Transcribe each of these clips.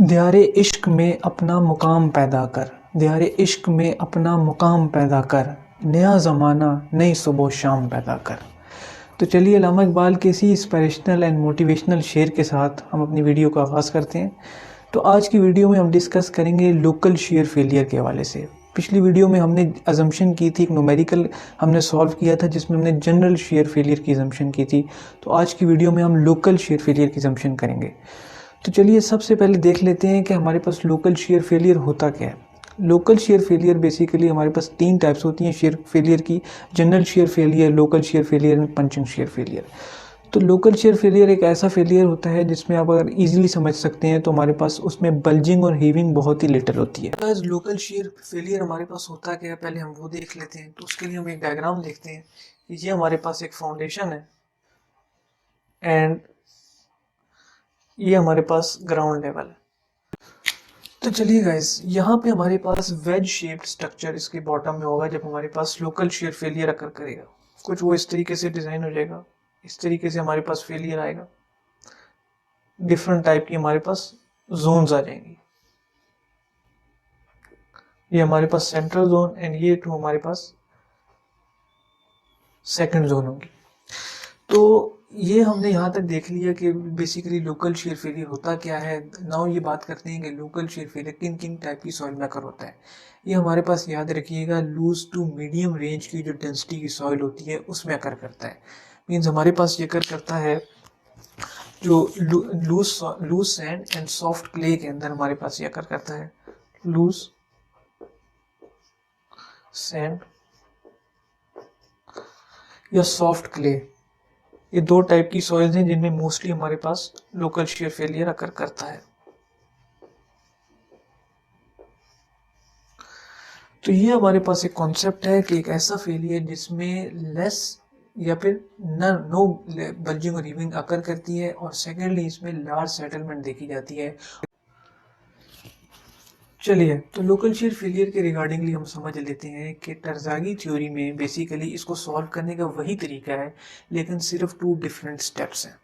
दियारे इश्क में अपना मुकाम पैदा कर, दियारे इश्क में अपना मुकाम पैदा कर, नया ज़माना नई सुबह शाम पैदा कर। तो चलिए अल्लामा इकबाल के इसी इंस्पिरेशनल एंड मोटिवेशनल शेर के साथ हम अपनी वीडियो का आगाज़ करते हैं। तो आज की वीडियो में हम डिस्कस करेंगे लोकल शेयर फेलियर के हवाले से। पिछली वीडियो में हमने अजम्पशन की थी, एक न्यूमेरिकल हमने सॉल्व किया था जिसमें हमने जनरल शेयर फेलियर की अजम्पशन की थी। तो आज की वीडियो में हम लोकल शेयर फेलियर की अजम्पशन करेंगे। तो चलिए सबसे पहले देख लेते हैं कि हमारे पास लोकल शेयर फेलियर होता क्या है। लोकल शेयर फेलियर बेसिकली हमारे पास तीन टाइप्स होती हैं शेयर फेलियर की: general shear failure, local shear failure and punching share failure. तो लोकल शेयर फेलियर एक ऐसा फेलियर होता है जिसमें आप अगर इजीली समझ सकते हैं तो हमारे पास उसमें बल्जिंग और हीविंग बहुत ही लिटिल होती है। बस लोकल शेयर फेलियर हमारे पास होता क्या है, पहले हम वो देख लेते हैं। तो उसके लिए हम एक डायग्राम देखते हैं कि ये हमारे पास एक फाउंडेशन है एंड ये हमारे पास ग्राउंड लेवल है। तो चलिए गाइस, यहाँ पे हमारे पास वेज शेप्ड स्ट्रक्चर इसके बॉटम में होगा जब हमारे पास लोकल शेयर फेलियर अकर करेगा। कुछ वो इस तरीके से डिजाइन हो जाएगा, इस तरीके से हमारे पास फेलियर आएगा। डिफरेंट टाइप की हमारे पास जोन्स आ जाएंगी। ये हमारे पास सेंट्रल जोन एंड ये टू हमारे पास सेकंड जोन होगी। तो ये हमने यहाँ तक देख लिया कि बेसिकली लोकल शेयर फेलियर होता क्या है। नाउ ये बात करते हैं कि लोकल शेयर फेलियर किन किन टाइप की सॉइल में अकर होता है। ये हमारे पास याद रखिएगा, लूज टू मीडियम रेंज की जो डेंसिटी की सॉइल होती है उसमें अकर करता है। मीन्स हमारे पास ये अकर करता है जो loose sand and soft clay के अंदर हमारे पास ये अकर करता है। लूज सैंड या सॉफ्ट क्ले, ये दो टाइप की सॉइल्स हैं जिनमें मोस्टली हमारे पास लोकल शेयर फेलियर अकर करता है। तो ये हमारे पास एक कॉन्सेप्ट है कि एक ऐसा फेलियर जिसमें लेस या फिर न नो बल्जिंग और हीविंग अकर करती है और सेकेंडली इसमें लार्ज सेटलमेंट देखी जाती है। चलिए, तो लोकल शेयर फेलियर के रिगार्डिंगली हम समझ लेते हैं कि टरज़ागी थ्योरी में बेसिकली इसको सॉल्व करने का वही तरीका है, लेकिन सिर्फ टू डिफरेंट स्टेप्स हैं।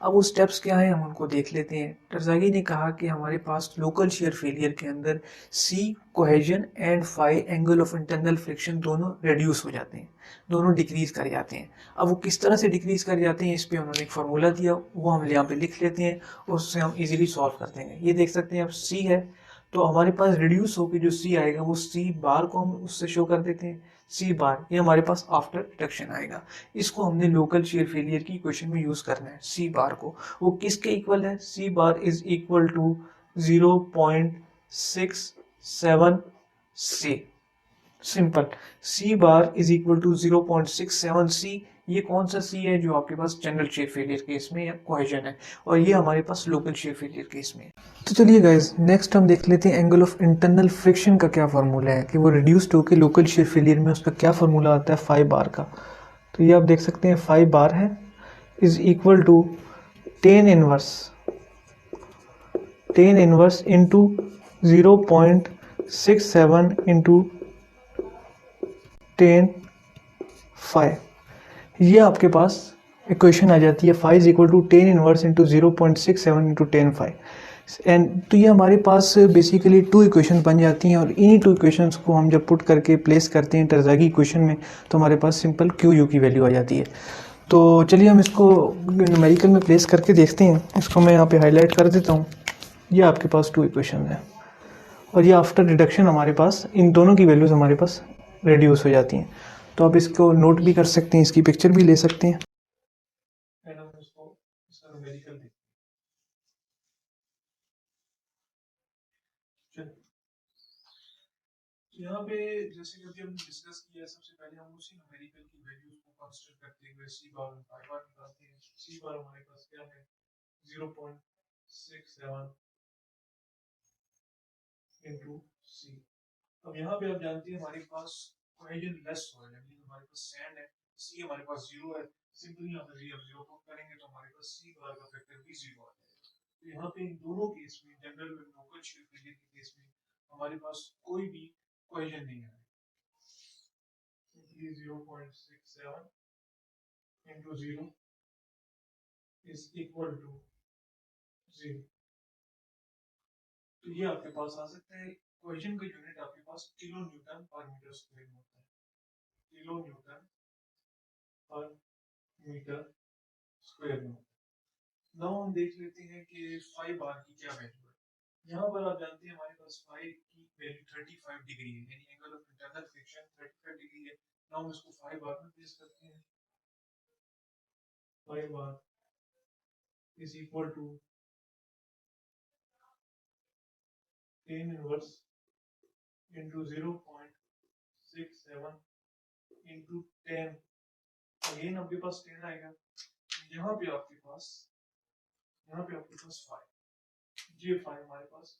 अब वो स्टेप्स क्या हैं हम उनको देख लेते हैं। टरज़ागी ने कहा कि हमारे पास लोकल शेयर फेलियर के अंदर C cohesion and phi angle of internal friction दोनों रिड्यूस हो जाते हैं, दोनों डिक्रीज कर जाते हैं। अब वो किस तरह से डिक्रीज कर जाते हैं इस पे उन्होंने एक फार्मूला दिया, वो हम यहाँ पे लिख लेते हैं और उससे हम इजीली सॉल्व कर देंगे। ये देख सकते हैं अब सी है, तो हमारे पास रिड्यूस होकर जो सी आएगा वो सी बार को हम उससे शो कर देते हैं। सी बार ये हमारे पास आफ्टर रिडक्शन आएगा। इसको हमने लोकल शेयर फेलियर की इक्वेशन में यूज करना है। सी बार को वो किसके इक्वल है, C bar is equal to 0.67 C. Simple, C bar is equal to 0.67 C. ये कौन सा सी है जो आपके पास जनरल शेयर फेलियर केस में या कोहेजन है, और ये हमारे पास लोकल शेयर फेलियर केस में है। तो चलिए गाइस, नेक्स्ट हम देख लेते हैं एंगल ऑफ इंटरनल फ्रिक्शन का क्या फार्मूला है, कि वो रिड्यूस्ड होकर लोकल शेयर फेलियर में उसका क्या फार्मूला आता है फाइव बार का। तो ये आप देख सकते हैं फाइव बार है is equal to ten inverse into 0.67 into 10 five. ये आपके पास इक्वेशन आ जाती है। Five is equal to 10 inverse into 0.67 into 10 five. And तो ये हमारे पास बेसिकली टू इक्वेशन बन जाती हैं, और इन्हीं टू इक्वेशंस को हम जब पुट करके प्लेस करते हैं टरज़ागी इक्वेशन में तो हमारे पास सिंपल क्यू यू की वैल्यू आ जाती है। तो चलिए हम इसको न्यूमेरिकल में प्लेस करके देखते हैं। इसको मैं यहाँ पे हाईलाइट कर देता हूँ। ये आपके पास टू इक्वेशन है और ये आफ्टर रिडक्शन हमारे पास इन दोनों की वैल्यूज़ हमारे पास रिड्यूस हो जाती हैं। तो आप इसको नोट भी कर सकते हैं, इसकी पिक्चर भी ले सकते हैं। यहाँ पे जैसे कि अभी हमने डिस्कस किया, सबसे पहले हम उसी न्यूमेरिकल की वैल्यूज को कंसीडर करते हुए सी बार और फाइव बार निकालते हैं। सी बार हमारे पास क्या है, 0.67 इंटू सी। अब यहाँ पे आप जानते हैं हमारे पास कोहेजन लेस सॉइल है, हमारे पास सैंड है, सी हमारे पास जीरो है। सिंपली हम जीरो पुट करेंगे तो हमारे पास सी बार का फैक्टर भी जीरो आ जाएगा। तो यहाँ पे इन दोनों केस में, जनरल में लोकल शेयर फेलियर के केस में, हमारे पास कोई भी कोहेजन नहीं है। 0.67 into 0 is equal to 0। तो ये आपके पास आ सकता है, कोहेजन का यूनिट आपके पास kilo newton per metre square में होता है, kilo newton per metre square में। नाउ हम देख लेते हैं कि 5 बार की क्या वैल्यू है। यहाँ पर आप जानते हैं हमारे पास 5 की वैल्यू 35 डिग्री है, यानी angle of internal friction 35 degree है। नाउ हम इसको 5 बार में प्लेस करते हैं। 5 bar is equal to 10 inverse into 0.67 into 10, again आपके पास 10 आएगा। यहाँ पे आपके पास 5, ये 5 हमारे पास।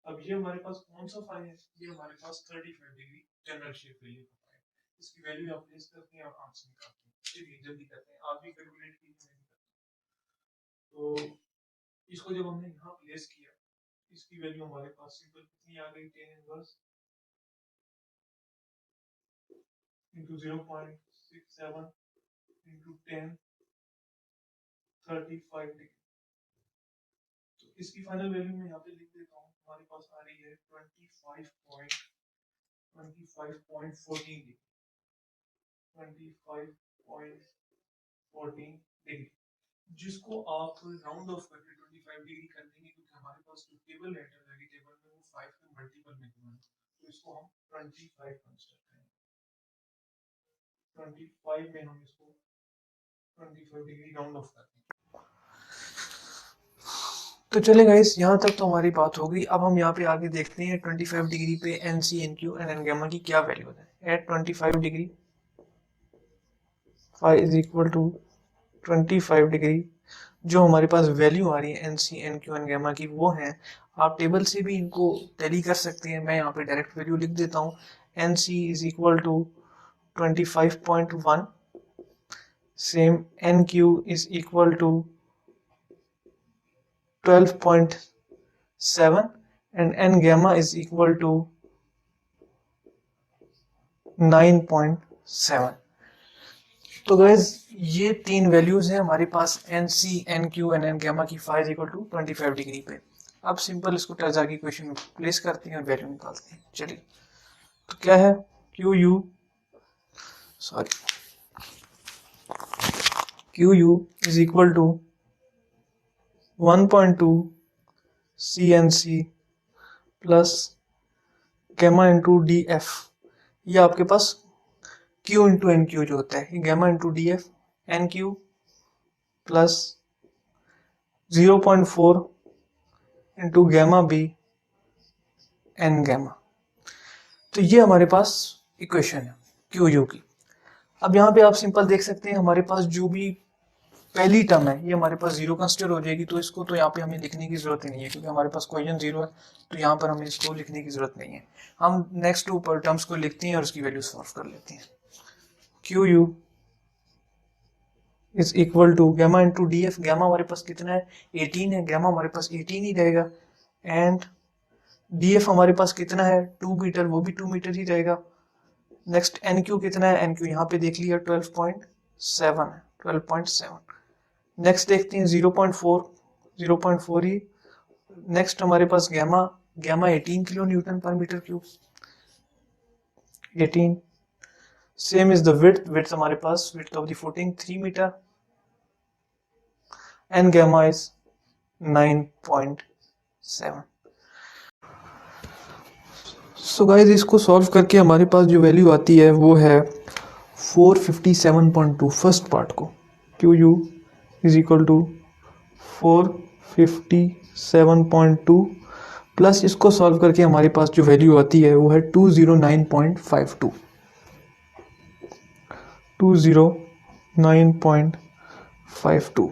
अब ये हमारे पास कौन सा 5 है, ये हमारे पास 35 डिग्री जनरल शेप वैल्यू का 5 है। इसकी वैल्यू आप प्लेस करते हैं और आंसर निकालते हैं। चलिए जल्दी करते हैं, आप भी कैलकुलेट कीजिए। तो इसको जब हमने यहाँ प्लेस किया, इसकी वैल्यू हमारे पास सिंपल कितनी आ गई, 10 इनवर्स इंटू 0.67 इंटू 10, 35 डिग्री। तो इसकी फाइनल वैल्यू मैं यहाँ पे लिख देता हूँ, हमारे पास आ रही है 25.14 डिग्री, 25.14 डिग्री, जिसको आप राउंड ऑफ करके 25 डिग्री कर देंगे, क्योंकि हमारे पास जो टेबल लेटर है टेबल में वो 5 के मल्टीपल में गिवन है, तो इसको हम 25 कंसीडर करेंगे। 25 में हम इसको 25 डिग्री राउंड ऑफ करते हैं। तो चले गाइस, यहाँ तक तो हमारी बात हो गई। अब हम यहाँ पे आगे देखते हैं 25 डिग्री पे N C N Q N N gamma की क्या वैल्यू है। At 25 degree 5 is equal to 25 degree, जो हमारे पास वैल्यू आ रही है N C N Q N gamma की वो है, आप टेबल से भी इनको टैली कर सकते हैं। मैं यहाँ पे डायरेक्ट वैल्यू लिख देता हूँ, N C is equal to 25.1, same N Q is equal to 12.7 and n gamma is equal to 9.7। तो गाइज ये 3 वैल्यूज हैं हमारे पास N C N Q N N gamma की 5 इक्वल टू 25 डिग्री पे। अब सिंपल इसको टर्जा की इक्वेशन में प्लेस करते हैं और वैल्यू निकालते हैं। चलिए, तो क्या है, Q U is equal to 1.2 C N C plus gamma into D F. ये आपके पास Q इंटू एन क्यू जो होता है, ये gamma into D F, N Q plus 0.4 into gamma B N gamma. तो ये हमारे पास इक्वेशन है क्यू यू की। अब यहाँ पे आप सिंपल देख सकते हैं, हमारे पास जो भी पहली टर्म है ये हमारे पास जीरो कंसिडर हो जाएगी, तो इसको तो यहाँ पे हमें लिखने की जरूरत ही नहीं है, क्योंकि हमारे पास कोएफिशिएंट जीरो है, तो यहाँ पर हमें इसको लिखने की जरूरत नहीं है। हम नेक्स्ट ऊपर टर्म्स को लिखते हैं और उसकी वैल्यू सॉल्व कर लेते हैं। Q U is equal to gamma into D F. Gamma हमारे पास कितना है, 18 है, गैमा हमारे पास 18 ही रहेगा। एंड डी एफ हमारे पास कितना है, 2 मीटर, वो भी 2 मीटर ही रहेगा। नेक्स्ट एन क्यू कितना है, एन क्यू यहाँ पे देख लिया 12.7 है, 12.7। नेक्स्ट देखते हैं 0.4 ही। नेक्स्ट हमारे पास gamma 18 kilo newton per metre cube, 18। Same is the width हमारे पास, width of the footing 3 metre and gamma is 9.7। So guys, इसको सॉल्व करके हमारे पास जो वैल्यू आती है वो है 457.2। फर्स्ट पार्ट को Q U is equal to 457.2 plus इसको सॉल्व करके हमारे पास जो वैल्यू आती है वो है 209.52। 209.52।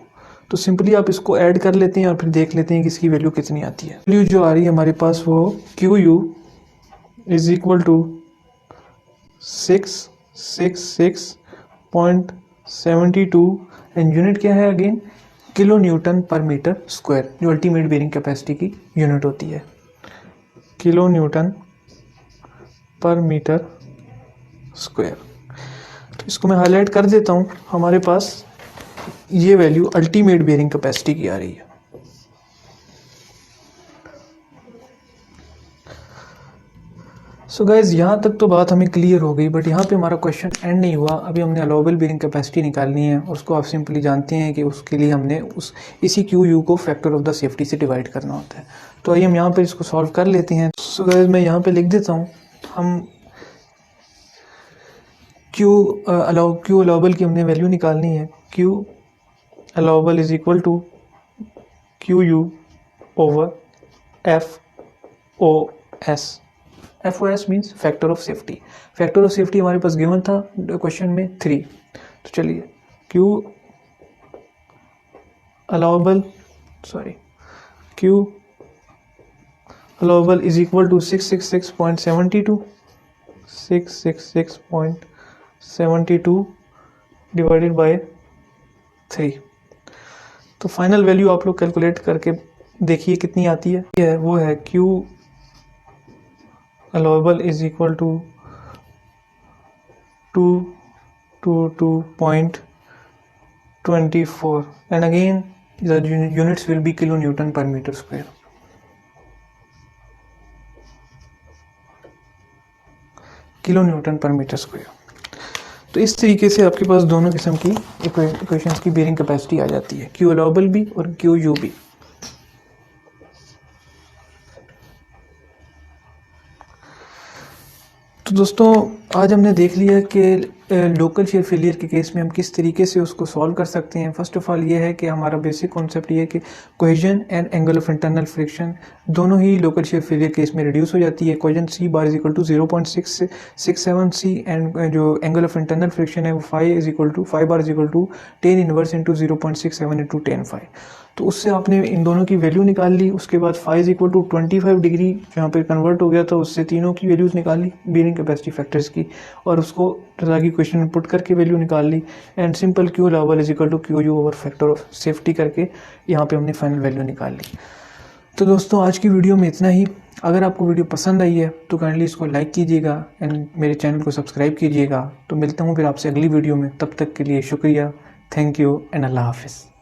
तो सिंपली आप इसको ऐड कर लेते हैं और फिर देख लेते हैं कि इसकी वैल्यू कितनी आती है। वैल्यू जो आ रही है हमारे पास वो Q U is equal to 666.72 and unit क्या है again, kilo newton per metre square, जो अल्टीमेट बेयरिंग कैपेसिटी की यूनिट होती है, kilo newton per metre square. तो इसको मैं हाईलाइट कर देता हूँ, हमारे पास ये वैल्यू अल्टीमेट बेयरिंग कैपेसिटी की आ रही है। सो गाइज यहाँ तक तो बात हमें क्लियर हो गई, बट यहाँ पे हमारा क्वेश्चन एंड नहीं हुआ। अभी हमने अलाउबल बेयरिंग कैपेसिटी निकालनी है और उसको आप सिंपली जानते हैं कि उसके लिए हमने इसी क्यू यू को फैक्टर ऑफ द सेफ्टी से डिवाइड करना होता है। तो आइए हम यहाँ पे इसको सॉल्व कर लेते हैं। सो गाइज मैं यहाँ पे लिख देता हूँ, हम क्यू अलाउबल की हमने वैल्यू निकालनी है। Q allowable is equal to Q U over F O S. F O S means factor of safety. Factor of safety हमारे पास गिवन था क्वेश्चन में 3। तो चलिए Q allowable is equal to 666.72 divided by 3। तो final value आप लोग calculate करके देखिए कितनी आती है। ये वो है Q allowable is equal to 222.24 and again the units will be kilonewton per meter square। kilonewton per meter square। तो इस तरीके से आपके पास दोनों किस्म की इक्वेशंस की बेयरिंग कैपेसिटी आ जाती है, क्यू अलाउबल भी और क्यू यू भी। तो दोस्तों आज हमने देख लिया कि लोकल शेयर फेलियर के केस में हम किस तरीके से उसको सॉल्व कर सकते हैं। फर्स्ट ऑफ ऑल ये है कि हमारा बेसिक कॉन्सेप्ट ये है कि cohesion and angle of internal friction दोनों ही लोकल शेयर फेलियर केस में रिड्यूस हो जाती है। Cohesion C bar is equal to 0.667 C and जो एंगल ऑफ इंटरनल फ्रिक्शन है वो 5 bar is equal to 10 inverse into 0.67 into 10 5। तो उससे आपने इन दोनों की वैल्यू निकाल ली। उसके बाद 5 इज इक्वल टू 25 डिग्री जहाँ पे कन्वर्ट हो गया था, उससे तीनों की वैल्यूज़ निकाल ली बेयरिंग कैपेसिटी फैक्टर्स की, और उसको रज़ा की क्वेश्चन में पुट करके वैल्यू निकाल ली। And simple Q allowable is equal to Q U over factor of safety करके यहाँ पे हमने फाइनल वैल्यू निकाल ली। तो दोस्तों आज की वीडियो में इतना ही। अगर आपको वीडियो पसंद आई है तो काइंडली इसको लाइक कीजिएगा एंड मेरे चैनल को सब्सक्राइब कीजिएगा। तो मिलता हूँ फिर आपसे अगली वीडियो में, तब तक के लिए शुक्रिया, थैंक यू एंड अल्लाह हाफिज़।